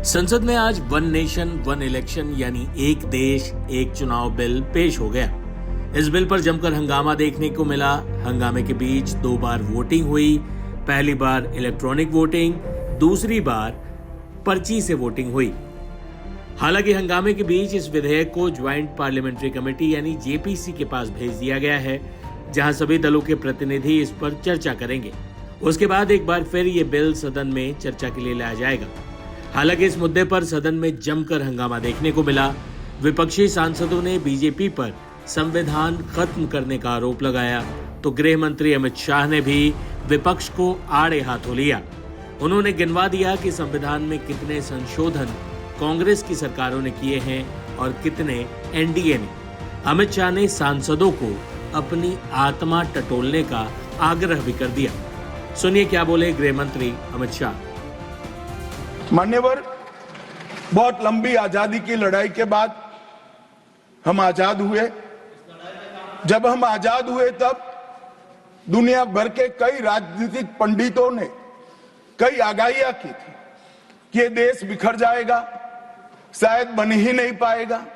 संसद में आज वन नेशन वन इलेक्शन यानी एक देश एक चुनाव बिल पेश हो गया। इस बिल पर जमकर हंगामा देखने को मिला। हंगामे के बीच 2 बार वोटिंग हुई। पहली बार इलेक्ट्रॉनिक वोटिंग, दूसरी बार पर्ची से वोटिंग हुई। हालांकि हंगामे के बीच इस विधेयक को ज्वाइंट पार्लियामेंट्री कमेटी यानी जेपीसी के पास भेज दिया गया है, जहां सभी दलों के प्रतिनिधि इस पर चर्चा करेंगे। उसके बाद एक बार फिर ये बिल सदन में चर्चा के लिए लाया जाएगा। हालांकि इस मुद्दे पर सदन में जमकर हंगामा देखने को मिला। विपक्षी सांसदों ने बीजेपी पर संविधान खत्म करने का आरोप लगाया, तो गृह मंत्री अमित शाह ने भी विपक्ष को आड़े हाथों लिया। उन्होंने गिनवा दिया कि संविधान में कितने संशोधन कांग्रेस की सरकारों ने किए हैं और कितने एनडीए ने। अमित शाह ने सांसदों को अपनी आत्मा टटोलने का आग्रह भी कर दिया। सुनिए क्या बोले गृह मंत्री अमित शाह। मान्यवर, बहुत लंबी आजादी की लड़ाई के बाद हम आजाद हुए। जब हम आजाद हुए तब दुनिया भर के कई राजनीतिक पंडितों ने कई आगाहियां की थी कि ये देश बिखर जाएगा, शायद बन ही नहीं पाएगा।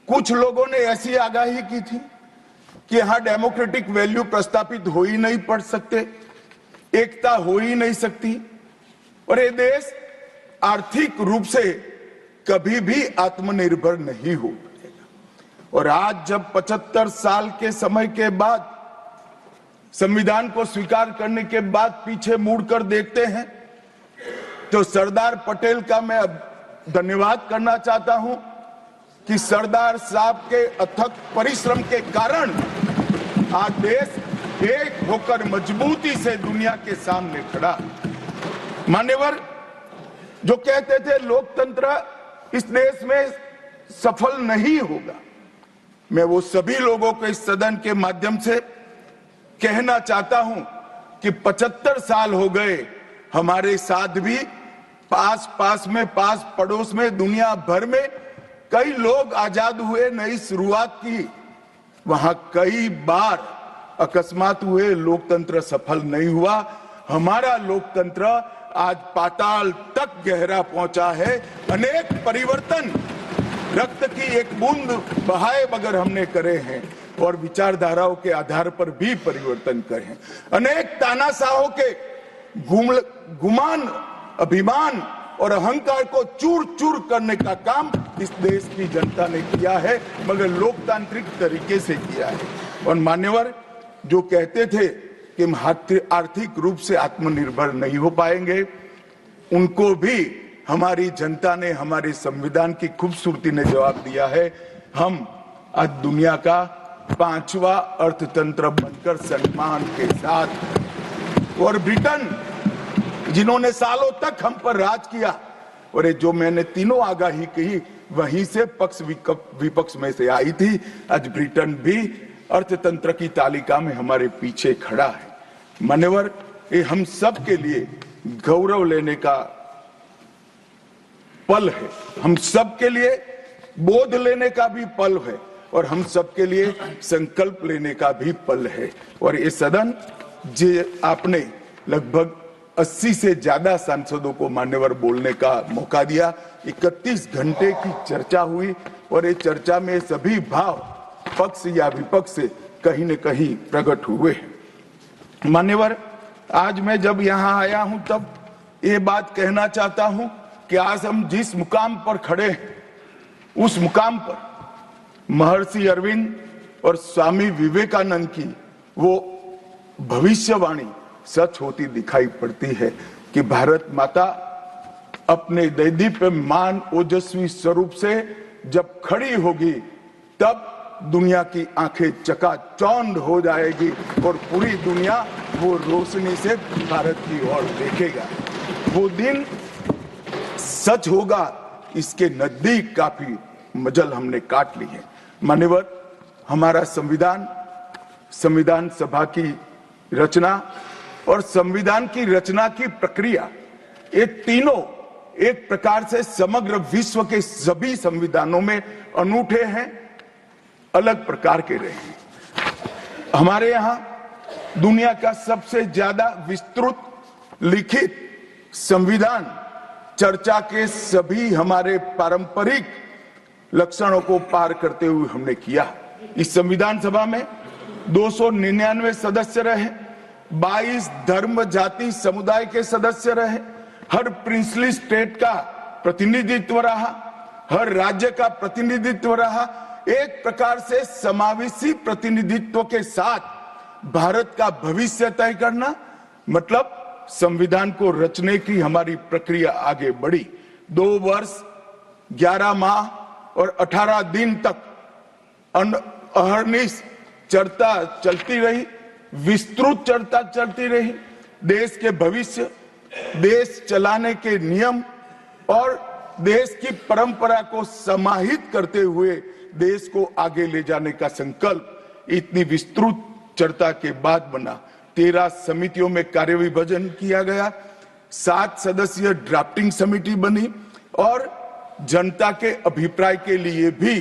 कुछ लोगों ने ऐसी आगाही की थी कि यहां डेमोक्रेटिक वैल्यू प्रस्थापित हो ही नहीं पड़ सकते, एकता हो ही नहीं सकती और ये देश आर्थिक रूप से कभी भी आत्मनिर्भर नहीं हो पाएगा। और आज जब 75 साल के समय के बाद संविधान को स्वीकार करने के बाद पीछे मुड़कर देखते हैं तो सरदार पटेल का मैं धन्यवाद करना चाहता हूं कि सरदार साहब के अथक परिश्रम के कारण आज देश एक होकर मजबूती से दुनिया के सामने खड़ा। मान्यवर, जो कहते थे लोकतंत्र इस देश में सफल नहीं होगा, मैं वो सभी लोगों को इस सदन के माध्यम से कहना चाहता हूं कि 75 साल हो गए हमारे साथ भी पास पड़ोस में दुनिया भर में कई लोग आजाद हुए, नई शुरुआत की। वहां कई बार अकस्मात हुए, लोकतंत्र सफल नहीं हुआ। हमारा लोकतंत्र आज पाताल तक गहरा पहुंचा है। अनेक परिवर्तन रक्त की एक बूंद बहाए बगैर हमने करे हैं और विचारधाराओं के आधार पर भी परिवर्तन करे हैं। अनेक तानाशाहों के गुमान, अभिमान और अहंकार को चूर चूर करने का काम इस देश की जनता ने किया है, मगर लोकतांत्रिक तरीके से किया है। और मान्यवर, जो कहते थे कि हम आर्थिक रूप से आत्मनिर्भर नहीं हो पाएंगे, उनको भी हमारी जनता ने, हमारे संविधान की खूबसूरती ने जवाब दिया है। हम आज दुनिया का 5वां अर्थतंत्र बनकर सम्मान के साथ, और ब्रिटेन जिन्होंने सालों तक हम पर राज किया, और ये जो मैंने तीनों आगाही कही वहीं से पक्ष विपक्ष में से आई थी, आज ब्रिटेन भी अर्थतंत्र की तालिका में हमारे पीछे खड़ा है। मान्यवर, ये हम सब के लिए गौरव लेने का पल है, हम सब के लिए बोध लेने का भी पल है और हम सब के लिए संकल्प लेने का भी पल है। और ये सदन जे आपने लगभग 80 से ज्यादा सांसदों को मान्यवर बोलने का मौका दिया, 31 घंटे की चर्चा हुई और ये चर्चा में सभी भाव पक्ष या विपक्ष से कहीं न कहीं प्रकट हुए। मान्यवर, आज मैं जब यहां आया हूं तब ये बात कहना चाहता हूं कि आज हम जिस मुकाम पर खड़े हैं, उस मुकाम पर महर्षि अरविंद और स्वामी विवेकानंद की वो भविष्यवाणी सच होती दिखाई पड़ती है कि भारत माता अपने दैदीप्यमान ओजस्वी स्वरूप से जब खड़ी होगी तब दुनिया की आंखें चकाचौंध हो जाएगी और पूरी दुनिया वो रोशनी से भारत की ओर देखेगा। वो दिन सच होगा, इसके नजदीक काफी मजल हमने काट ली है। मान्यवर, हमारा संविधान सभा की रचना और संविधान की रचना की प्रक्रिया, ये तीनों एक प्रकार से समग्र विश्व के सभी संविधानों में अनूठे हैं, अलग प्रकार के रहे हैं। हमारे यहां दुनिया का सबसे ज्यादा विस्तृत लिखित संविधान चर्चा के सभी हमारे पारंपरिक लक्षणों को पार करते हुए हमने किया। इस संविधान सभा में 299 सदस्य रहे, 22 धर्म जाति समुदाय के सदस्य रहे, हर प्रिंसली स्टेट का प्रतिनिधित्व रहा, हर राज्य का प्रतिनिधित्व रहा। एक प्रकार से समावेशी प्रतिनिधित्व के साथ भारत का भविष्य तय करना, मतलब संविधान को रचने की हमारी प्रक्रिया आगे बढ़ी। 2 वर्ष 11 माह और 18 दिन तक अहर्निश चर्चा चलती रही, विस्तृत चर्चा चलती रही। देश के भविष्य, देश चलाने के नियम और देश की परंपरा को समाहित करते हुए देश को आगे ले जाने का संकल्प इतनी विस्तृत चर्चा के बाद बना। 13 समितियों में कार्य विभाजन किया गया, 7 सदस्यीय ड्राफ्टिंग समिति बनी और जनता के अभिप्राय के लिए भी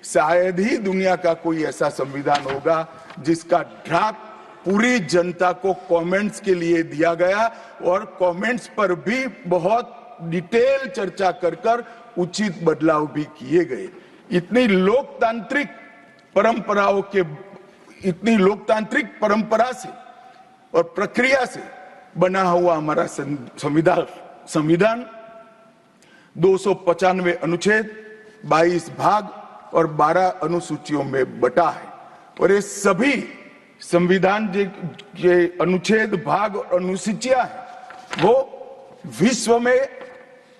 शायद ही दुनिया का कोई ऐसा संविधान होगा जिसका ड्राफ्ट पूरी जनता को कमेंट्स के लिए दिया गया और कमेंट्स पर भी बहुत डिटेल चर्चा कर उचित बदलाव भी किए गए। इतनी लोकतांत्रिक परंपरा से और प्रक्रिया से बना हुआ हमारा संविधान 295 अनुच्छेद, 22 भाग और 12 अनुसूचियों में बटा है। और ये सभी संविधान के अनुच्छेद, भाग और अनुसूचियां हैं, वो विश्व में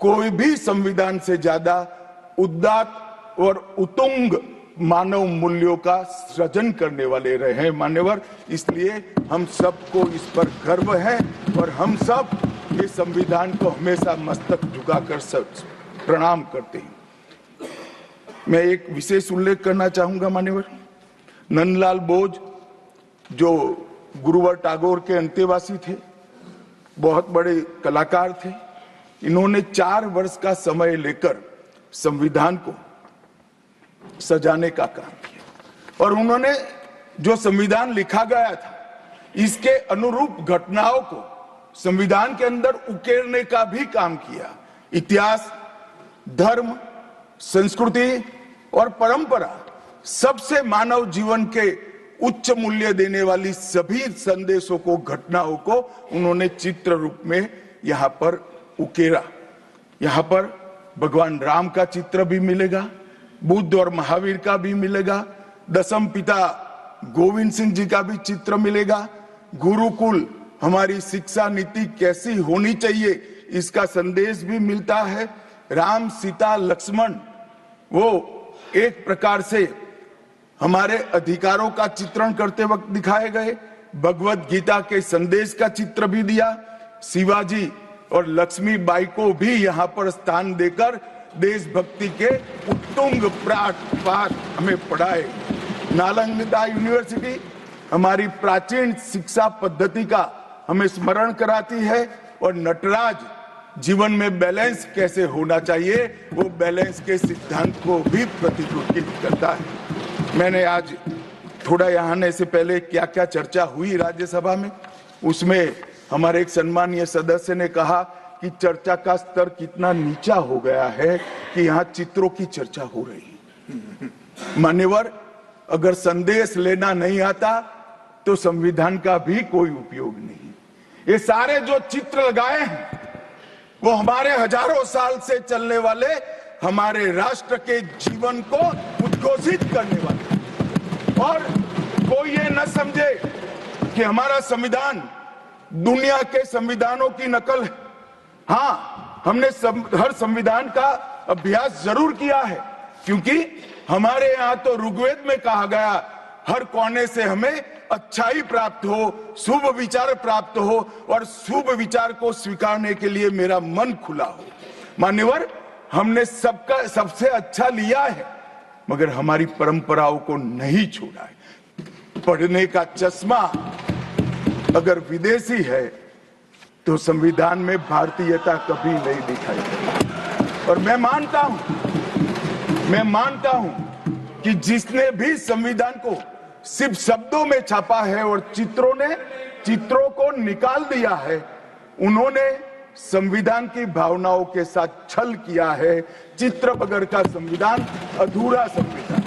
कोई भी संविधान से ज्यादा उदात्त और उत्तुंग मानव मूल्यों का सृजन करने वाले रहे हैं मान्यवर। इसलिए हम सबको इस पर गर्व है और हम सब ये संविधान को हमेशा मस्तक झुकाकर प्रणाम करते हैं। मैं एक विशेष उल्लेख करना चाहूंगा मान्यवर। नंदलाल बोस जो गुरुवर टैगोर के अंतेवासी थे, बहुत बड़े कलाकार थे, इन्होंने 4 वर्ष का समय लेकर संविधान को सजाने का काम किया और उन्होंने जो संविधान लिखा गया था इसके अनुरूप घटनाओं को संविधान के अंदर उकेरने का भी काम किया। इतिहास, धर्म, संस्कृति और परंपरा, सबसे मानव जीवन के उच्च मूल्य देने वाली सभी संदेशों को, घटनाओं को उन्होंने चित्र रूप में यहाँ पर उकेरा। यहाँ पर भगवान राम का चित्र भी मिलेगा, बुद्ध और महावीर का भी मिलेगा, दशम पिता गोविंद सिंह जी का भी चित्र मिलेगा। गुरुकुल, हमारी शिक्षा नीति कैसी होनी चाहिए, इसका संदेश भी मिलता है। राम, सीता, लक्ष्मण वो एक प्रकार से हमारे अधिकारों का चित्रण करते वक्त दिखाए गए। भगवत गीता के संदेश का चित्र भी दिया। शिवाजी और लक्ष्मीबाई को भी यहाँ पर स्थान देकर देशभक्ति के उत्तुंग पाठ हमें पढ़ाए। नालंदा यूनिवर्सिटी हमारी प्राचीन शिक्षा पद्धति का हमें स्मरण कराती है और नटराज जीवन में बैलेंस कैसे होना चाहिए, वो बैलेंस के सिद्धांत को भी प्रतिरूपित करता है। मैंने आज थोड़ा यहाँ आने से पहले क्या क्या चर्चा हुई राज्यसभा में, उसमें हमारे एक सम्मानीय सदस्य ने कहा कि चर्चा का स्तर कितना नीचा हो गया है कि यहाँ चित्रों की चर्चा हो रही है। मान्यवर, अगर संदेश लेना नहीं आता तो संविधान का भी कोई उपयोग नहीं। ये सारे जो चित्र लगाए हैं वो हमारे हजारों साल से चलने वाले हमारे राष्ट्र के जीवन को उद्घोषित करने वाले। और कोई ये न समझे कि हमारा संविधान दुनिया के संविधानों की नकल है। हाँ, हमने हर संविधान का अभ्यास जरूर किया है, क्योंकि हमारे यहाँ तो ऋग्वेद में कहा गया हर कोने से हमें अच्छाई प्राप्त हो, शुभ विचार प्राप्त हो और शुभ विचार को स्वीकारने के लिए मेरा मन खुला हो। मान्यवर, हमने सबका सबसे अच्छा लिया है, मगर हमारी परंपराओं को नहीं छोड़ा है। पढ़ने का चश्मा अगर विदेशी है तो संविधान में भारतीयता कभी नहीं दिखाई देती। और मैं मानता हूं कि जिसने भी संविधान को सिर्फ शब्दों में छापा है और चित्रों को निकाल दिया है, उन्होंने संविधान की भावनाओं के साथ छल किया है। चित्र बगैर का संविधान अधूरा संविधान।